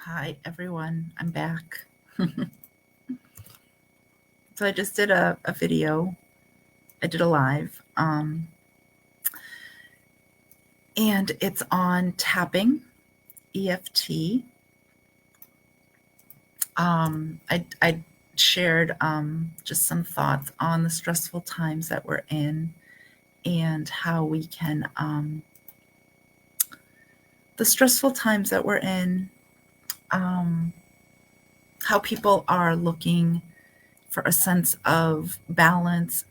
Hi, everyone. I'm back. So I just did a video. I did a live, and it's on tapping, EFT. I shared just some thoughts on the stressful times that we're in and how we can, the stressful times that we're in, how people are looking for a sense of balance,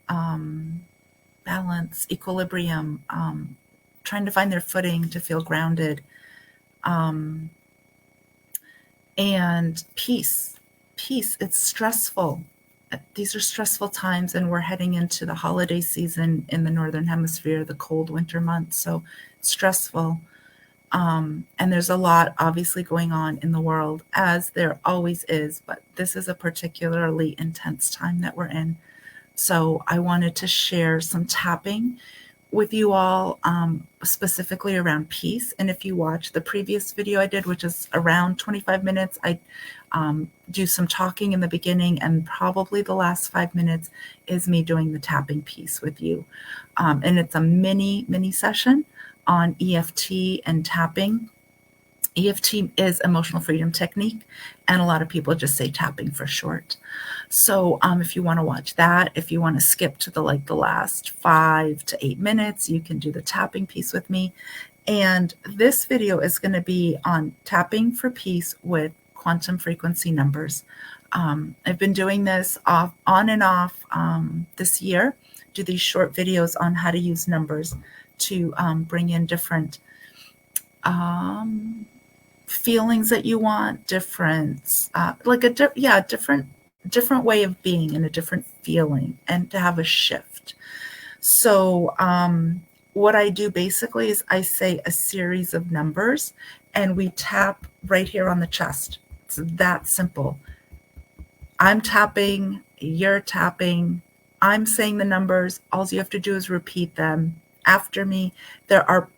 equilibrium, trying to find their footing to feel grounded, and peace. Peace. It's stressful. These are stressful times, and we're heading into the holiday season in the Northern Hemisphere, the cold winter months. So stressful. And there's a lot obviously going on in the world, as there always is, but this is a particularly intense time that we're in. So I wanted to share some tapping with you all, specifically around peace. And if you watch the previous video I did, which is around 25 minutes, I do some talking in the beginning, and probably the last 5 minutes is me doing the tapping piece with you. And it's a mini session on EFT and tapping. EFT is Emotional Freedom Technique, and a lot of people just say tapping for short. So if you want to watch that, if you want to skip to the last 5 to 8 minutes, you can do the tapping piece with me. And this video is going to be on tapping for peace with quantum frequency numbers. I've been doing this on and off this year, do these short videos on how to use numbers to bring in different feelings that you want, different, different way of being and a different feeling, and to have a shift. So what I do basically is I say a series of numbers, and we tap right here on the chest. It's that simple. I'm tapping, you're tapping, I'm saying the numbers. All you have to do is repeat them after me. There are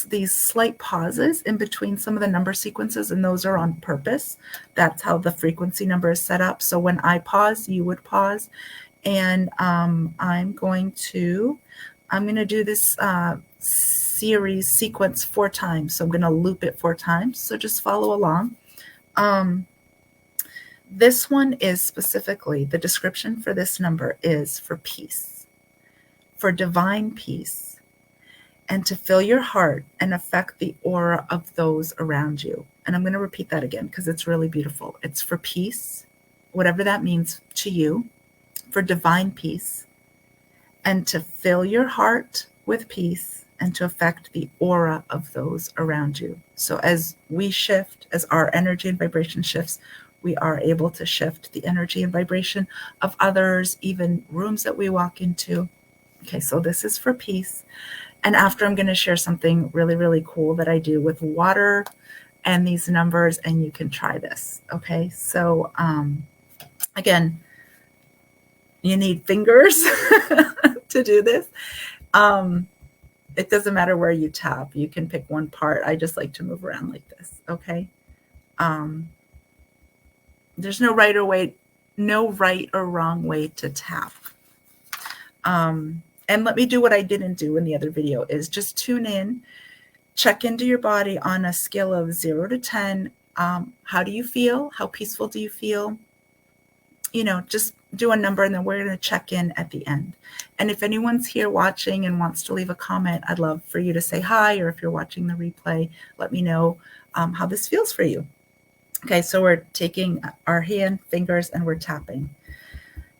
these slight pauses in between some of the number sequences, and those are on purpose. That's how the frequency number is set up. So when I pause, you would pause. And I'm going to do this sequence 4 times. So I'm going to loop it 4 times. So just follow along. This one is specifically, the description for this number is for peace, for divine peace, and to fill your heart and affect the aura of those around you. And I'm going to repeat that again because it's really beautiful. It's for peace, whatever that means to you, for divine peace, and to fill your heart with peace and to affect the aura of those around you. So as we shift, as our energy and vibration shifts, we are able to shift the energy and vibration of others, even rooms that we walk into. Okay, so this is for peace. And after, I'm going to share something really, really cool that I do with water and these numbers, and you can try this. Okay, so again, you need fingers to do this. It doesn't matter where you tap. You can pick one part. I just like to move around like this. Okay. There's no right or wrong way to tap. And let me do what I didn't do in the other video, is just tune in, check into your body on a scale of 0 to 10. How do you feel? How peaceful do you feel? Just do a number, and then we're going to check in at the end. And if anyone's here watching and wants to leave a comment, I'd love for you to say hi, or if you're watching the replay, let me know how this feels for you. Okay, so we're taking our fingers, and we're tapping.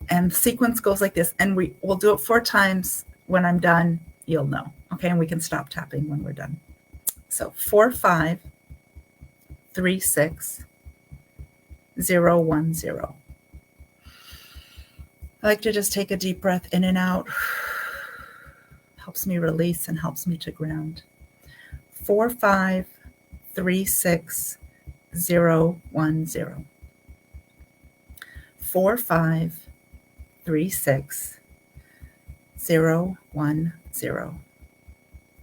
And the sequence goes like this, and we'll do it 4 times. When I'm done, you'll know. Okay, and we can stop tapping when we're done. So 4, 5, 3, 6, 0, 1, 0. I like to just take a deep breath in and out. Helps me release and helps me to ground. 4, 5, 3, 6, 0, 1, 0. 4, 5, 3, 6, 0, 1, 0.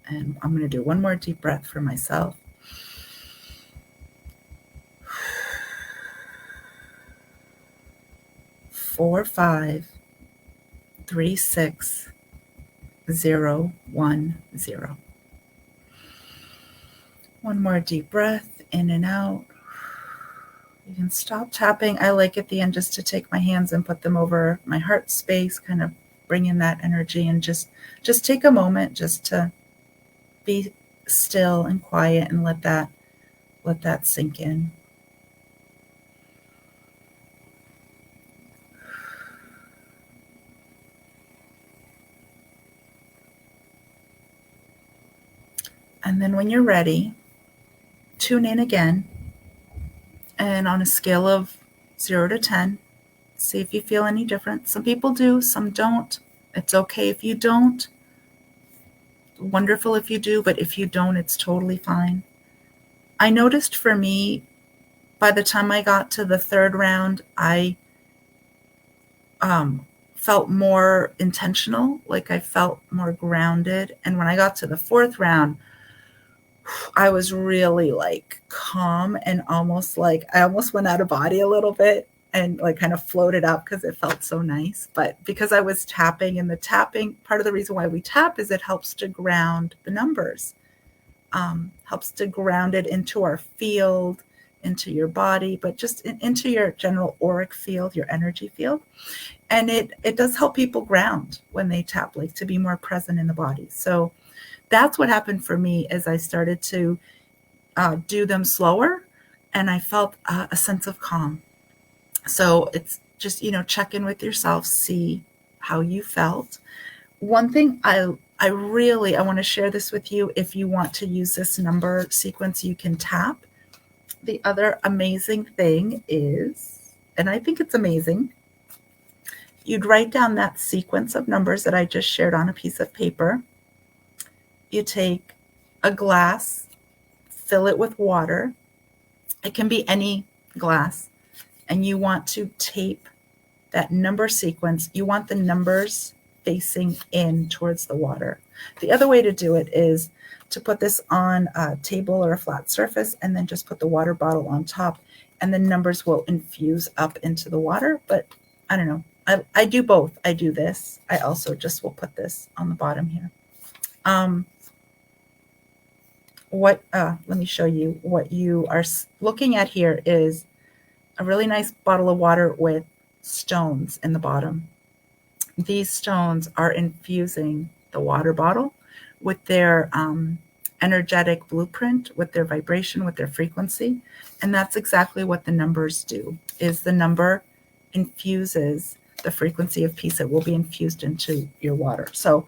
And I'm going to do one more deep breath for myself. 4536 010. One more deep breath in and out. You can stop tapping. I like at the end just to take my hands and put them over my heart space, kind of bring in that energy, and just take a moment just to be still and quiet and let that sink in. And then when you're ready, tune in again. And on a scale of 0 to 10, see if you feel any different. Some people do, some don't. It's okay if you don't. Wonderful if you do, but if you don't, it's totally fine. I noticed for me, by the time I got to the third round, I felt more intentional, like I felt more grounded. And when I got to the fourth round, I was really like calm and almost like I almost went out of body a little bit and like kind of floated up because it felt so nice. But because I was tapping, and the tapping, part of the reason why we tap is it helps to ground the numbers, helps to ground it into our field, into your body, but just into your general auric field, your energy field. And it does help people ground when they tap, like to be more present in the body. So that's what happened for me as I started to do them slower, and I felt a sense of calm. So it's just, check in with yourself, see how you felt. One thing I want to share this with you. If you want to use this number sequence, you can tap. The other amazing thing is, and I think it's amazing, you'd write down that sequence of numbers that I just shared on a piece of paper. You take a glass, fill it with water. It can be any glass. And you want to tape that number sequence. You want the numbers facing in towards the water. The other way to do it is to put this on a table or a flat surface and then just put the water bottle on top, and the numbers will infuse up into the water. But I don't know. I do both. I do this. I also just will put this on the bottom here. Let me show you what you are looking at here is a really nice bottle of water with stones in the bottom. These stones are infusing the water bottle with their energetic blueprint, with their vibration, with their frequency. And that's exactly what the numbers do, is the number infuses the frequency of peace that will be infused into your water. So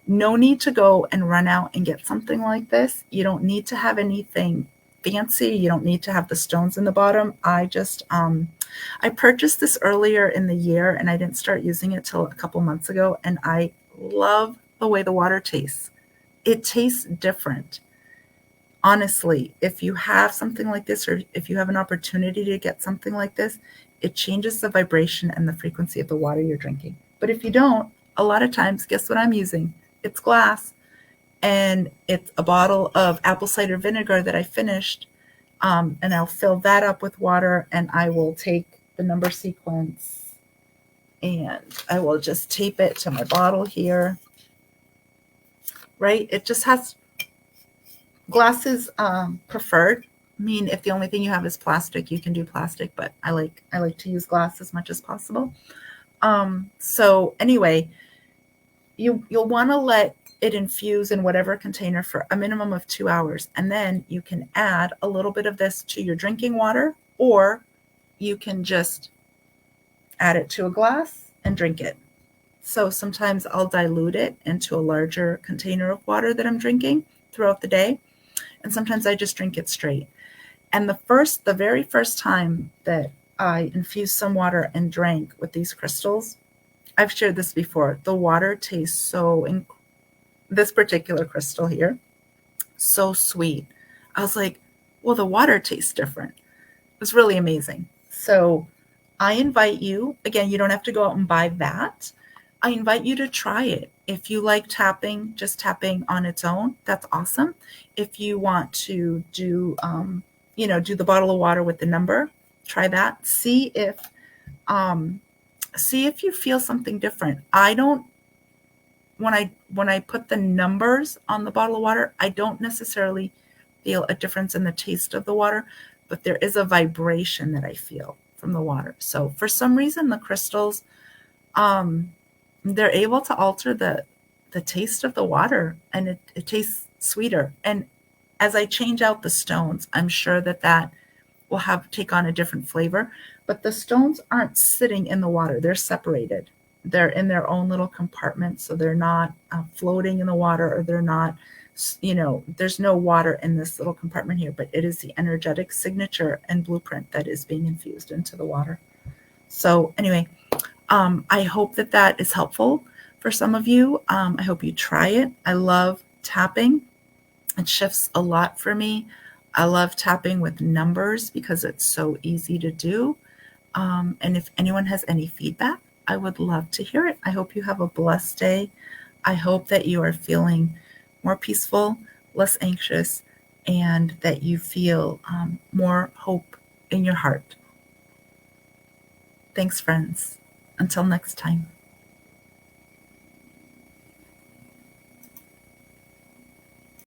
no need to go and run out and get something like this. You don't need to have anything fancy. You don't need to have the stones in the bottom. I just, I purchased this earlier in the year and I didn't start using it till a couple months ago. And I love the way the water tastes. It tastes different. Honestly, if you have something like this, or if you have an opportunity to get something like this, it changes the vibration and the frequency of the water you're drinking. But if you don't, a lot of times, guess what I'm using? It's glass, and it's a bottle of apple cider vinegar that I finished, and I'll fill that up with water, and I will take the number sequence and I will just tape it to my bottle here, right? It just has glass is preferred. I mean, if the only thing you have is plastic, you can do plastic, but I like to use glass as much as possible. So anyway, you'll want to let it infuse in whatever container for a minimum of 2 hours. And then you can add a little bit of this to your drinking water, or you can just add it to a glass and drink it. So sometimes I'll dilute it into a larger container of water that I'm drinking throughout the day. And sometimes I just drink it straight. And the very first time that I infused some water and drank with these crystals, I've shared this before, the water tastes this particular crystal here, so sweet. I was like, well, the water tastes different. It was really amazing. So I invite you, again, you don't have to go out and buy that. I invite you to try it. If you like tapping, just tapping on its own, that's awesome. If you want to do the bottle of water with the number, try that. See if see if you feel something different. I don't, when I put the numbers on the bottle of water, I don't necessarily feel a difference in the taste of the water, but there is a vibration that I feel from the water. So for some reason, the crystals, um, they're able to alter the taste of the water, and it tastes sweeter. And as I change out the stones, I'm sure that that will have take on a different flavor. But the stones aren't sitting in the water; they're separated. They're in their own little compartment, so they're not floating in the water, or they're not. There's no water in this little compartment here, but it is the energetic signature and blueprint that is being infused into the water. So anyway, I hope that that is helpful for some of you. I hope you try it. I love tapping. It shifts a lot for me. I love tapping with numbers because it's so easy to do. And if anyone has any feedback, I would love to hear it. I hope you have a blessed day. I hope that you are feeling more peaceful, less anxious, and that you feel more hope in your heart. Thanks, friends. Until next time.